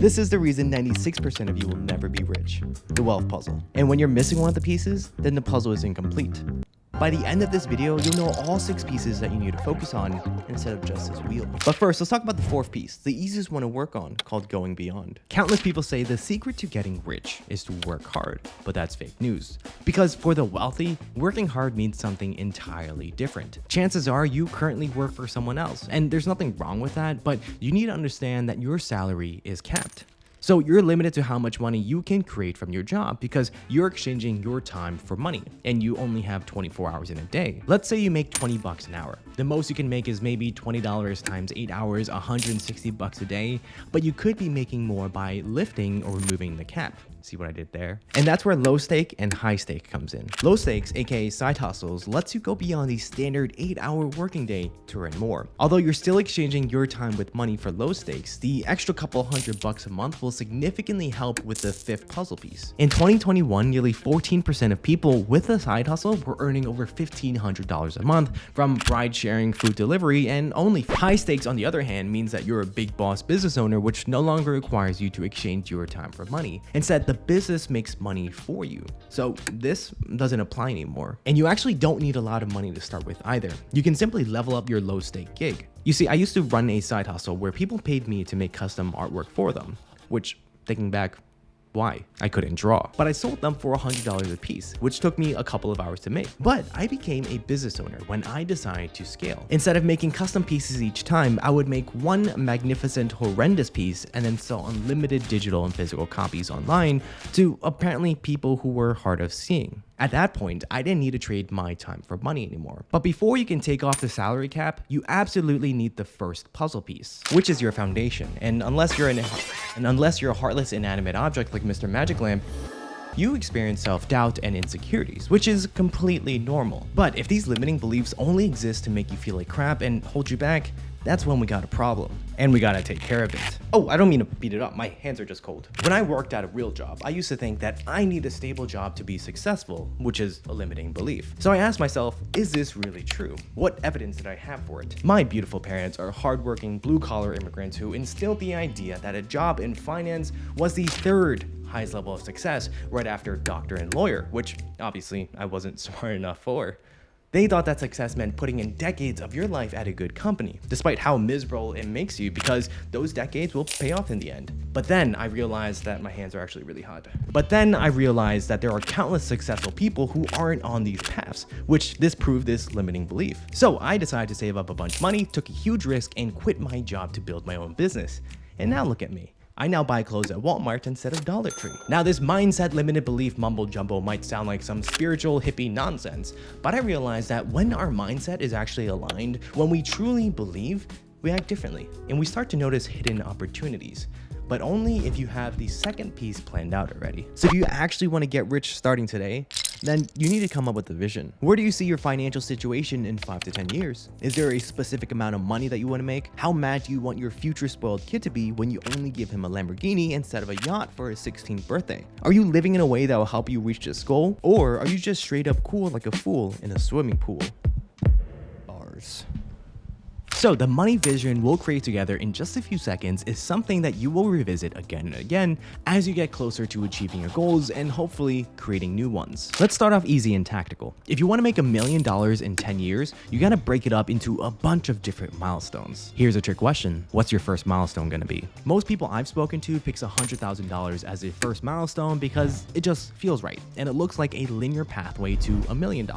This is the reason 96% of you will never be rich, the wealth puzzle. And when you're missing one of the pieces, then the puzzle is incomplete. By the end of this video, you'll know all 6 pieces that you need to focus on instead of just this wheel. But first, let's talk about the 4th piece, the easiest one to work on, called going beyond. Countless people say the secret to getting rich is to work hard, but that's fake news. Because for the wealthy, working hard means something entirely different. Chances are you currently work for someone else, and there's nothing wrong with that, but you need to understand that your salary is capped. So you're limited to how much money you can create from your job because you're exchanging your time for money and you only have 24 hours in a day. Let's say you make 20 bucks an hour. The most you can make is maybe $20 times 8 hours, 160 bucks a day, but you could be making more by lifting or removing the cap. See what I did there? And that's where low stake and high stake comes in. Low stakes, aka side hustles, lets you go beyond the standard 8-hour working day to earn more. Although you're still exchanging your time with money for low stakes, the extra couple $100 a month will significantly help with the 5th puzzle piece. In 2021, nearly 14% of people with a side hustle were earning over $1,500 a month from ride sharing, food delivery, and only. High stakes, on the other hand, means that you're a big boss business owner, which no longer requires you to exchange your time for money. Instead, the business makes money for you. So this doesn't apply anymore. And you actually don't need a lot of money to start with either. You can simply level up your low stake gig. You see, I used to run a side hustle where people paid me to make custom artwork for them, which, thinking back, why? I couldn't draw. But I sold them for $100 a piece, which took me a couple of hours to make. But I became a business owner when I decided to scale. Instead of making custom pieces each time, I would make one magnificent, horrendous piece and then sell unlimited digital and physical copies online to apparently people who were hard of seeing. At that point, I didn't need to trade my time for money anymore. But before you can take off the salary cap, you absolutely need the first puzzle piece, which is your foundation. And unless you're a heartless inanimate object like Mr. Magic Lamp, you experience self-doubt and insecurities, which is completely normal. But if these limiting beliefs only exist to make you feel like crap and hold you back, that's when we got a problem, and we gotta take care of it. Oh, I don't mean to beat it up, my hands are just cold. When I worked at a real job, I used to think that I need a stable job to be successful, which is a limiting belief. So I asked myself, is this really true? What evidence did I have for it? My beautiful parents are hardworking blue-collar immigrants who instilled the idea that a job in finance was the 3rd highest level of success right after doctor and lawyer, which obviously I wasn't smart enough for. They thought that success meant putting in decades of your life at a good company, despite how miserable it makes you because those decades will pay off in the end. But then I realized that my hands are actually really hot. But then I realized that there are countless successful people who aren't on these paths, which disproved this limiting belief. So I decided to save up a bunch of money, took a huge risk, and quit my job to build my own business. And now look at me. I now buy clothes at Walmart instead of Dollar Tree. Now this mindset limited belief mumbo jumbo might sound like some spiritual hippie nonsense, but I realized that when our mindset is actually aligned, when we truly believe, we act differently and we start to notice hidden opportunities. But only if you have the 2nd piece planned out already. So if you actually want to get rich starting today, then you need to come up with a vision. Where do you see your financial situation in 5 to 10 years? Is there a specific amount of money that you want to make? How mad do you want your future spoiled kid to be when you only give him a Lamborghini instead of a yacht for his 16th birthday? Are you living in a way that will help you reach this goal? Or are you just straight up cool like a fool in a swimming pool? Bars. So the money vision we'll create together in just a few seconds is something that you will revisit again and again as you get closer to achieving your goals and hopefully creating new ones. Let's start off easy and tactical. If you want to make $1 million in 10 years, you gotta break it up into a bunch of different milestones. Here's a trick question. What's your first milestone gonna be? Most people I've spoken to picks $100,000 as their first milestone because it just feels right and it looks like a linear pathway to $1 million.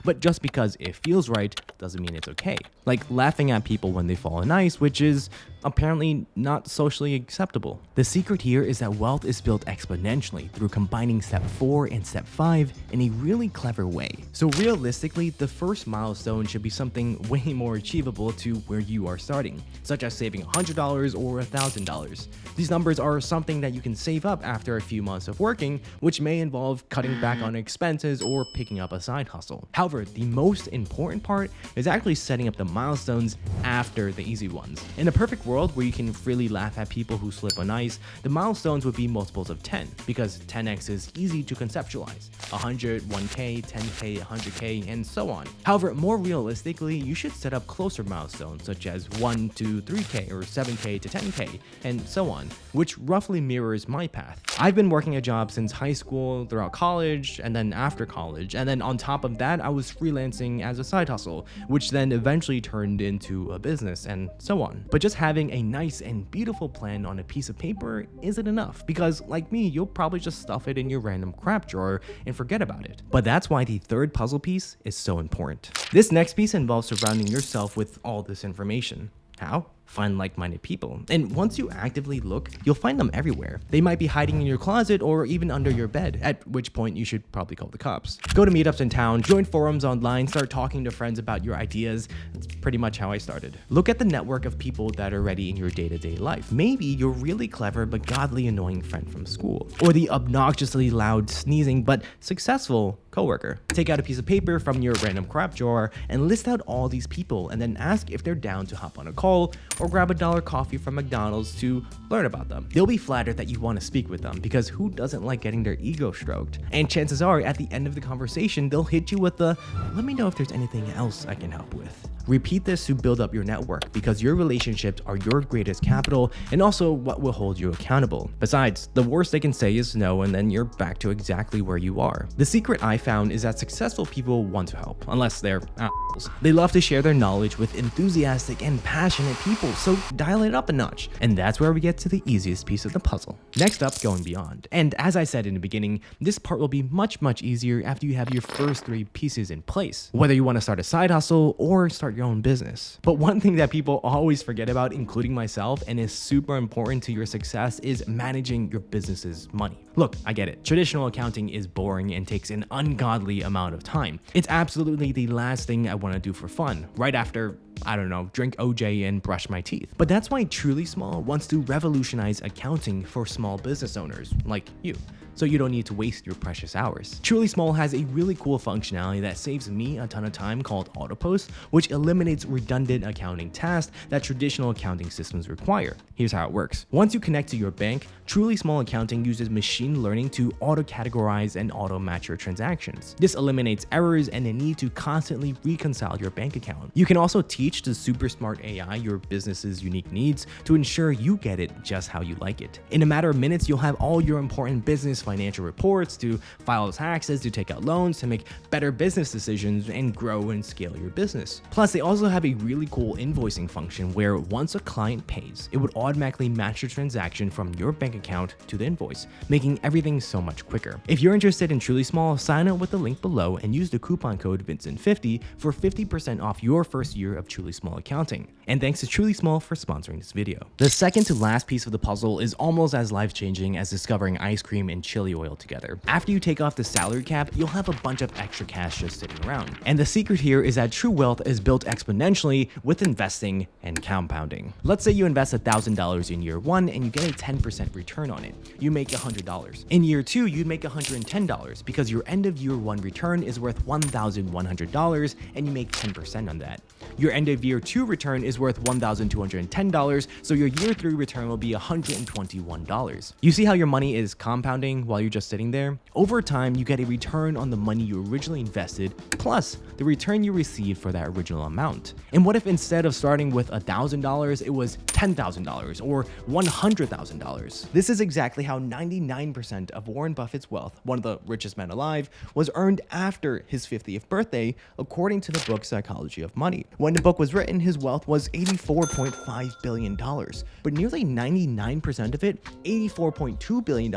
But just because it feels right doesn't mean it's okay. Like laughing at people when they fall on ice, which is apparently not socially acceptable. The secret here is that wealth is built exponentially through combining step 4 and step 5 in a really clever way. So realistically, the first milestone should be something way more achievable to where you are starting, such as saving $100 or $1,000. These numbers are something that you can save up after a few months of working, which may involve cutting back on expenses or picking up a side hustle. However, the most important part is actually setting up the milestones after the easy ones. In a perfect world where you can freely laugh at people who slip on ice, the milestones would be multiples of 10, because 10x is easy to conceptualize. 100, 1k, 10k, 100k, and so on. However, more realistically, you should set up closer milestones such as 1 to 3k or 7k to 10k, and so on, which roughly mirrors my path. I've been working a job since high school, throughout college, and then after college, and then on top of that, I was freelancing as a side hustle, which then eventually turned into a business, and so on. But just having a nice and beautiful plan on a piece of paper isn't enough, because like me, you'll probably just stuff it in your random crap drawer and forget about it. But that's why the third puzzle piece is so important. This next piece involves surrounding yourself with all this information. How? Find like-minded people. And once you actively look, you'll find them everywhere. They might be hiding in your closet or even under your bed, at which point you should probably call the cops. Go to meetups in town, join forums online, start talking to friends about your ideas. That's pretty much how I started. Look at the network of people that are already in your day-to-day life. Maybe you're really clever but godly annoying friend from school, or the obnoxiously loud sneezing but successful coworker. Take out a piece of paper from your random crap drawer and list out all these people, and then ask if they're down to hop on a call or grab a $1 coffee from McDonald's to learn about them. They'll be flattered that you want to speak with them, because who doesn't like getting their ego stroked? And chances are, at the end of the conversation, they'll hit you with the, "Let me know if there's anything else I can help with." Repeat this to build up your network, because your relationships are your greatest capital and also what will hold you accountable. Besides, the worst they can say is no, and then you're back to exactly where you are. The secret I found is that successful people want to help, unless they're assholes. They love to share their knowledge with enthusiastic and passionate people, so dial it up a notch. And that's where we get to the easiest piece of the puzzle. Next up, going beyond. And as I said in the beginning, this part will be much easier after you have your first 3 pieces in place, whether you want to start a side hustle or start your own business. But one thing that people always forget about, including myself, and is super important to your success, is managing your business's money. Look, I get it. Traditional accounting is boring and takes an ungodly amount of time. It's absolutely the last thing I want to do for fun, right after, I don't know, drink OJ and brush my teeth. But that's why Truly Small wants to revolutionize accounting for small business owners like you, so you don't need to waste your precious hours. Truly Small has a really cool functionality that saves me a ton of time called AutoPost, which eliminates redundant accounting tasks that traditional accounting systems require. Here's how it works. Once you connect to your bank, Truly Small Accounting uses machine learning to auto-categorize and auto-match your transactions. This eliminates errors and the need to constantly reconcile your bank account. You can also teach the super smart AI your business's unique needs to ensure you get it just how you like it. In a matter of minutes, you'll have all your important business financial reports, to file taxes, to take out loans, to make better business decisions, and grow and scale your business. Plus, they also have a really cool invoicing function where once a client pays, it would automatically match the transaction from your bank account to the invoice, making everything so much quicker. If you're interested in Truly Small, sign up with the link below and use the coupon code Vincent50 for 50% off your first year of Truly Small Accounting. And thanks to Truly Small for sponsoring this video. The second to last piece of the puzzle is almost as life-changing as discovering ice cream and chili oil together. After you take off the salary cap, you'll have a bunch of extra cash just sitting around. And the secret here is that true wealth is built exponentially with investing and compounding. Let's say you invest $1,000 in year 1 and you get a 10% return on it. You make $100. In year 2, you'd make $110 because your end of year 1 return is worth $1,100 and you make 10% on that. Your end of year 2 return is worth $1,210, so your year 3 return will be $121. You see how your money is compounding while you're just sitting there? Over time, you get a return on the money you originally invested, plus the return you received for that original amount. And what if instead of starting with $1,000, it was $10,000 or $100,000? This is exactly how 99% of Warren Buffett's wealth, one of the richest men alive, was earned after his 50th birthday, according to the book Psychology of Money. When the book was written, his wealth was $84.5 billion, but nearly 99% of it, $84.2 billion,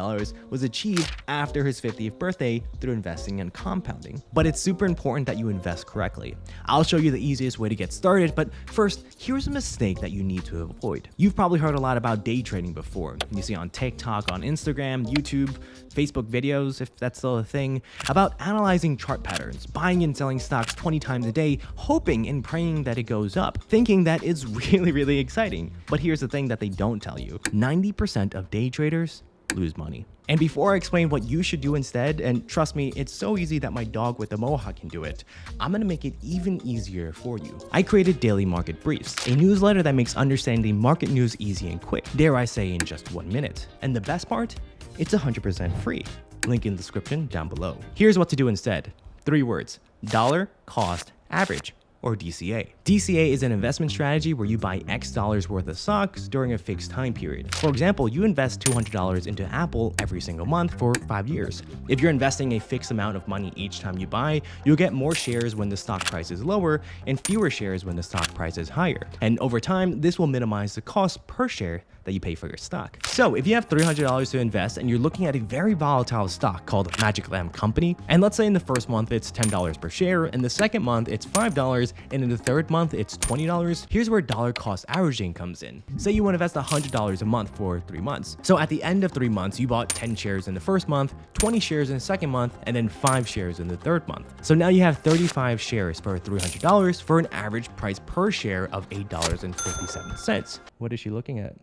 was achieved after his 50th birthday through investing and compounding. But it's super important that you invest correctly. I'll show you the easiest way to get started, but first, here's a mistake that you need to avoid. You've probably heard a lot about day trading before. You see on TikTok, on Instagram, YouTube, Facebook videos, if that's still a thing, about analyzing chart patterns, buying and selling stocks 20 times a day, hoping and praying that it goes up, thinking that it's really exciting. But here's the thing that they don't tell you. 90% of day traders lose money. And before I explain what you should do instead, and trust me, it's so easy that my dog with the mohawk can do it, I'm gonna make it even easier for you. I created Daily Market Briefs, a newsletter that makes understanding market news easy and quick, dare I say in just 1 minute. And the best part? It's 100% free. Link in the description down below. Here's what to do instead. 3 words: dollar cost average, or DCA. DCA is an investment strategy where you buy X dollars worth of stocks during a fixed time period. For example, you invest $200 into Apple every single month for 5 years. If you're investing a fixed amount of money each time you buy, you'll get more shares when the stock price is lower and fewer shares when the stock price is higher. And over time, this will minimize the cost per share that you pay for your stock. So if you have $300 to invest and you're looking at a very volatile stock called Magic Lamp Company, and let's say in the first month it's $10 per share, in the second month it's $5, and in the third month it's $20, here's where dollar cost averaging comes in. Say you want to invest $100 a month for 3 months. So at the end of 3 months, you bought 10 shares in the first month, 20 shares in the second month, and then 5 shares in the third month. So now you have 35 shares for $300 for an average price per share of $8.57. What is she looking at?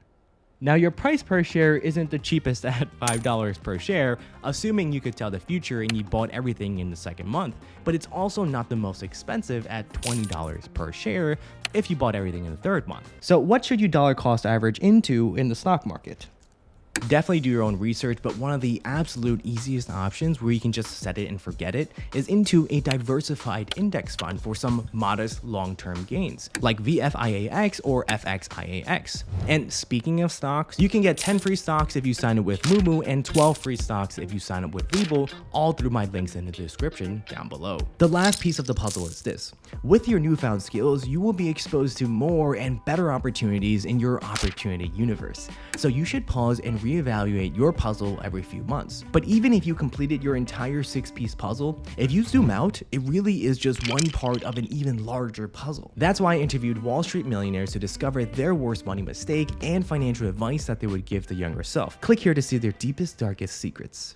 Now, your price per share isn't the cheapest at $5 per share, assuming you could tell the future and you bought everything in the second month, but it's also not the most expensive at $20 per share if you bought everything in the third month. So what should you dollar cost average into in the stock market? Definitely do your own research, but one of the absolute easiest options where you can just set it and forget it is into a diversified index fund for some modest long-term gains, like VFIAX or FXIAX. And speaking of stocks, you can get 10 free stocks if you sign up with Moomoo and 12 free stocks if you sign up with Webull, all through my links in the description down below. The last piece of the puzzle is this. With your newfound skills, you will be exposed to more and better opportunities in your opportunity universe. So you should pause and reevaluate your puzzle every few months. But even if you completed your entire 6-piece puzzle, if you zoom out, it really is just one part of an even larger puzzle. That's why I interviewed Wall Street millionaires to discover their worst money mistake and financial advice that they would give the younger self. Click here to see their deepest, darkest secrets.